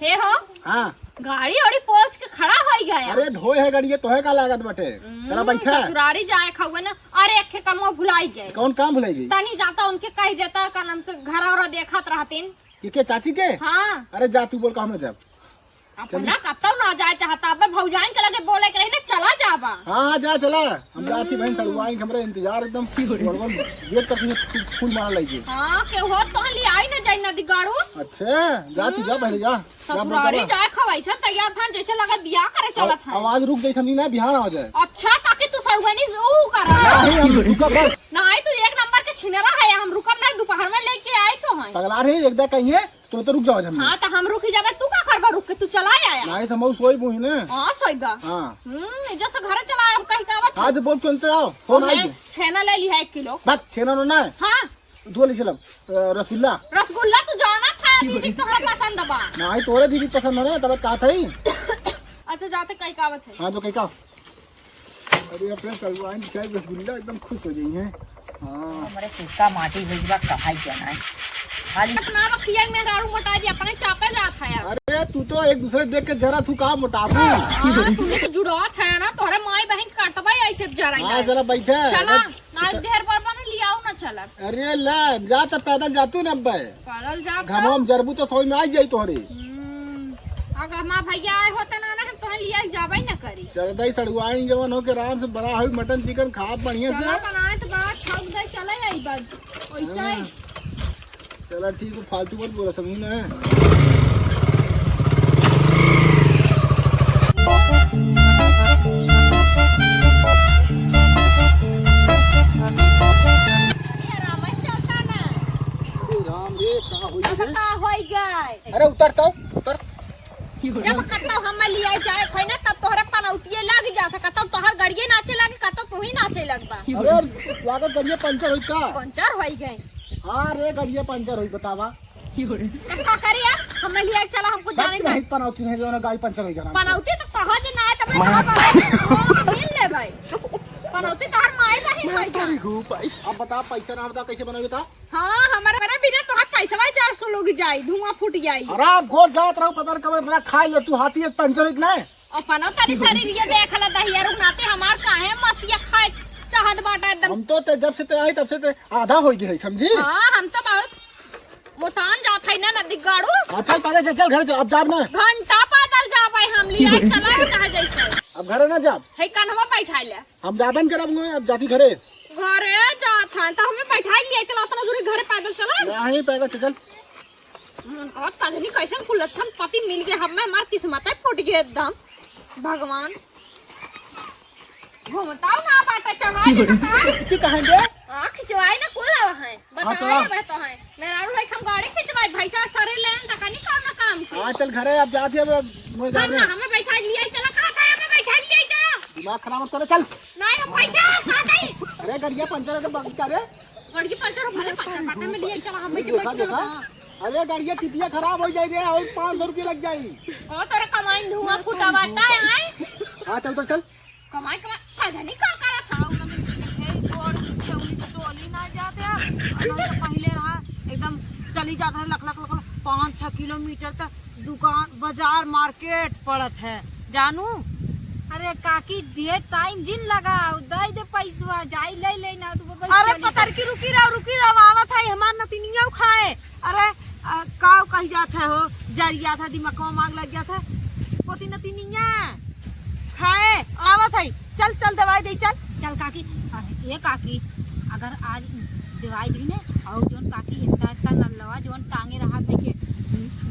हे हो हाँ गाड़ी ओड़ी पोछ के खड़ा हो गया। अरे धोए है गाड़ी तो है का लागत बटे चला बैठा ससुरारी जाए खाओगे ना। अरे एक कमो भुलाई गए। कौन काम भुलाएगी? तनी जाता उनके कह देता का नाम से घर और देखत रहतीन के चाची के। हाँ अरे जा तू बोल का हम जब अपना कतौ ना जाए चाहता अब भौजाइन के लगे बोले के रही ना चला जाबा। हाँ जा चला हम जाती बहन सड़ुआई हमरे इंतजार एकदम वेट करती फूल मार लगी। हाँ के हो तो ले आई ना जाई नदी गाड़ू। अच्छा जा तू जा पहले जा ससुरारी जाए खवाइसा तैयार था जैसे लगा बियाह करे चलत है। आवाज रुक गई समझी ना बिहार आ जाए। अच्छा ताकि तू सड़ुआनी ऊ कर नहीं रुका बस नहीं तू एक नंबर के छिनेरा है हम रुकब ना दोपहर में लेके आए तो हैं पगला रे एकदम कहिए तो रुक जाओ हम। हाँ तो हम रुक जाबे तू का करबा रुक के तू चला आया। नहीं समझ सोई बुही ने। हां सोईबा। हां जैसे घर चला हम कहीं का आज बोल चलते आओ फोन आई छेना ले लिया 1 किलो बस छेना ना हाँ दो ले चलम रसगुल्ला तू जाना था दीदी तोहरा पसंद बा नहीं तोरे दीदी पसंद है तब का थई। अच्छा जाते कई कावत है। हां जो कई का अरे अपने सलवान चाय रसगुल्ला एकदम खुश हो गई है। हां हमारे कुत्ता माटी भेजबा कहाई जाना है खाली अपना मखिया में राड़ू मोटा दी अपने चापे जात है यार। अरे तू तो एक दूसरे देख के जरा तू का मोटापू तूने तो जुड़ात है ना तोहरे माई बहन काटबा ऐसे जरा हां जरा बैठे चला ना देर पर बने लियाओ ना चला। अरे ला जा तो पैदल जातू न अब्बे पैदल जा घनोम जरबू तो सौ में आ जाई तोहरे। अगर मां भैया आए होते ना हम तोहे लिया जाबे ना करी। चल दई सड़ुआई जवन हो के आराम से बड़ा होई मटन चिकन खा बढ़िया से चला बनाए तो बात छक दे चले आई बात वैसा ही चला ठीक है फालतू मत बोला समझी ना। अरे उतर तो उतर जब कतौ हम लिया जाए है ना तब तोहरे पनौतिये लग जाता कतौ तोहर गड़िए नाचे लगे कतौ तू ही नाचे लगबा। अरे लागत गड़िया पंचर होई का पंचर होई गए। हां रे गड़िया पंचर होई बतावा तब का करिया हम लिया चला हमको जाने का नहीं पनौती नहीं जो गाड़ी पंचर होई का पनौती तो कहां जे ना है तब मिल ले भाई पनौती तोहर माई बहन होई गई। अब बता पैसा ना बता कैसे बनाओगे ता। हां हमारे बिना तोहर पैसा 400 लोग जाई धुआं फूट जाई। आराम घोर जात रहो पता कब इतना खाई ले तू हाथी पंचर होई ना और पनौती सारी ये देखला दहिया रुनाते हमार काहे मसिया खाए चाहत बाटा एकदम। हम तो जब से ते आई तब से ते आधा हो गई है समझी। हां हम तो बहुत मोटान जात है ना नदी गाड़ू। अच्छा पहले चल घर अब जाब ना घंटा पैदल जाबे हम लिया चला चाहे जैसे अब घरे ना जाब है कन्हवा बैठाई ले हम जाबन करब अब जाती घरे जात है तो हमें बैठाई लिया चला उतना दूर घरे पैदल चला नहीं पैदल चल और कजनी कैसे कुलच्छन पति मिल गए हमें हमार किस्मत है फूट गई एकदम भगवान घूमताओ ना बाटा चढ़ाई की कहेंगे खिंचवाई ना कुल है बताए बता है मेरा भाई हम गाड़ी खिंचवाई भैसा सारे लेन तक नहीं काम के। हां चल घरे अब जाती है मैं जा रहे हमें बैठा लिया चला कहां था हमें बैठा लिया जा दिमाग खराब मत कर चल नहीं ना बैठा कहां गई। अरे गड़िया पंचर है तो बाकी करे गड़िया पंचर भले पंचर पाटा में लिया चला हम देखा देखा अरे गड़िया टिपिया खराब हो जाएगी और 500 रुपये लग जाएगी और तेरा कमाई धुआं फूटा बाटा है। हां चल तो चल कमाई कजनी का करा था टोली ना जाते पहले रहा एकदम चली जाता है लख 5-6 किलोमीटर तक दुकान बाजार मार्केट पड़त है जानू। अरे काकी दे टाइम जिन लगा दे दे पैसा जाई ले ले ना तू। अरे पतर की रुकी रहो आवत है हमार नतिनिया खाए। अरे काव कह जात है हो जरिया था दिमाग को मांग लग गया था पोती नतिनिया खाए आवत है चल चल दवाई दे चल चल काकी ये काकी अगर आज दवाई दी ने और जोन काकी इतना नल्लवा जोन टांगे रहा देखे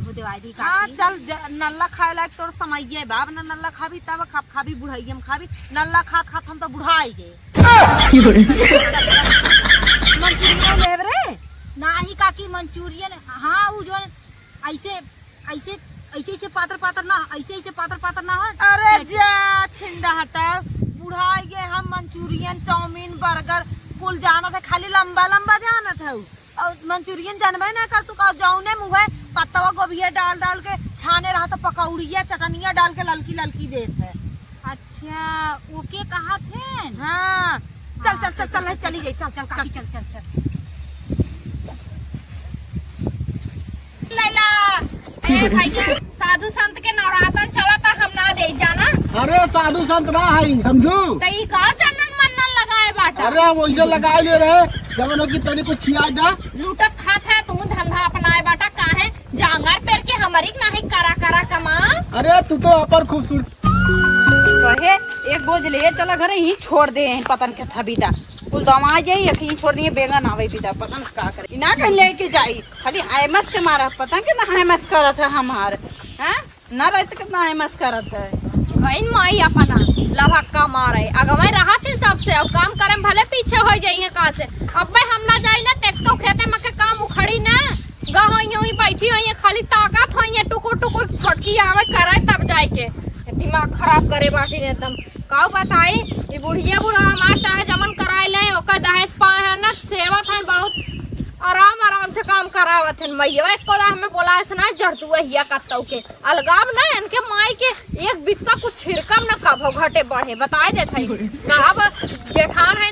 वो दवाई दी काकी। हाँ चल नल्ला खाए लायक तोर समझिए बाब ना नल्ला खाबी तब खाबी बुढ़ाई हम खाबी नल्ला खात हम तो बुढ़ाई गए। मंचूरियन लेब रे नहीं काकी मंचूरियन हाँ वो जोन ऐसे ऐसे ऐसे ऐसे पातर ना ऐसे पातर ना हो। अरे जा छिंदा हटा बुढ़ाई गए हम मंचूरियन चाउमीन बर्गर कुल जाना था खाली लंबा जाना था और मंचूरियन जानबे ना कर तू का जाऊने मुँह पत्ता गोभी डाल के छाने रहा तो पकौड़िया चटनिया डाल के ललकी देते है। अच्छा ओके कहा थे। हाँ चल चली गई चल काकी चल लैला ए ए भैया साधु संत के नवरातन चला था हम ना दे जाना। अरे साधु संत ना है समझू। तो ई का चंदन मनन लगाए बाटा। अरे हम वैसे लगाए ले रहे जब की तनी कुछ खिया दा। लूटत खात है तुम धंधा अपनाए बाटा काहे जांगर पेर के हमारी नहीं करा करा कमा। अरे तू तो अपर खूबसूरत कहे एक बोझ ले चला घरे ही छोड़ दे पतन के था बीता कुल दमा जाई यही छोड़ दिए बेगन आवे बीता पतन का करे ना कहीं लेके जाई खाली आयमस के मारा पता कितना आयमस करत है हमार हैं ना रहते कितना आयमस करत है बहन माई अपना लभक्का मारे अगवे रहा थे सबसे अब काम करे भले पीछे हो जाइए कहाँ से। अब भाई हम ना जाई ना टेक्टो खेते में के काम उखड़ी ना गई बैठी हुई खाली ताकत हुई टुकुर टुकुर छटकी आवे करे तब जाए के दिमाग खराब करे बाटी ने एकदम का बताई ये बुढ़िया बुढ़ा हमार चाहे जमन कराए ले ओकर दहेज पाए है ना सेवा था बहुत आराम आराम से काम करावत है मैया एको हमें बोला ऐसा जड़तू हिया कत्तौ के अलगाव ना इनके माई के एक बित्ता कुछ छिड़कम न कभो घटे बढ़े बताए देते कहा जेठान है